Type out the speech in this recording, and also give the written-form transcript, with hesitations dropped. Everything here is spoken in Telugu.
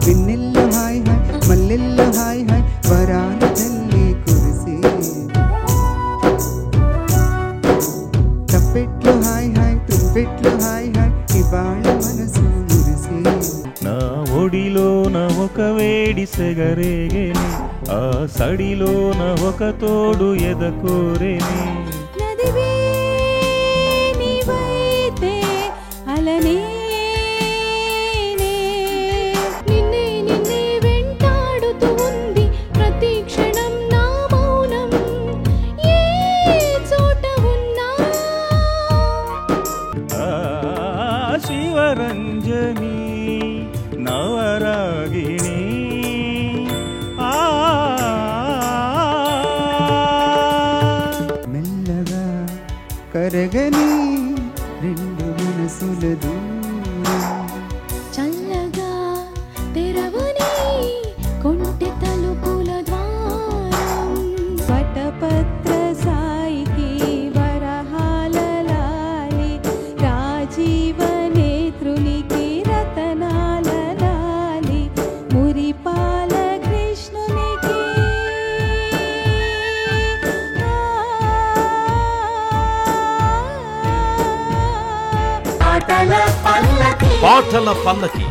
పిన్నెల్లో హాయ్ హాయ్ మల్లెల్లో హాయ్ హాయ్ వరాల తల్లి కురిసి తప్పెట్లో హాయ్ హాయ్ తుప్పెట్లో హాయ్ హాయ్ ఇవాళ మనసు మురిసి నా ఒడిలోన ఒక వేడి సెగరేగేని ఆ సడిలోన ఒక తోడు ఎదకోరేని నదివే నీవైతే అలనే నిన్నే నిన్నే వెంటాడుతూ ఉంది ప్రతి క్షణం నా మౌనం ఏ చోట ఉన్నా శివరంజని నవరాగిణి మెల్లగా కరగని రెండు మనసుల దూరం చల్లగా తెరవని కొంటె తలుపుల ద్వారం వటపత్ర సాయికి వరహాల లాలి రాజీవ నేత్రునికి రతనాల లాలి మురిపాల కృష్ణునికి పాటల పల్లకి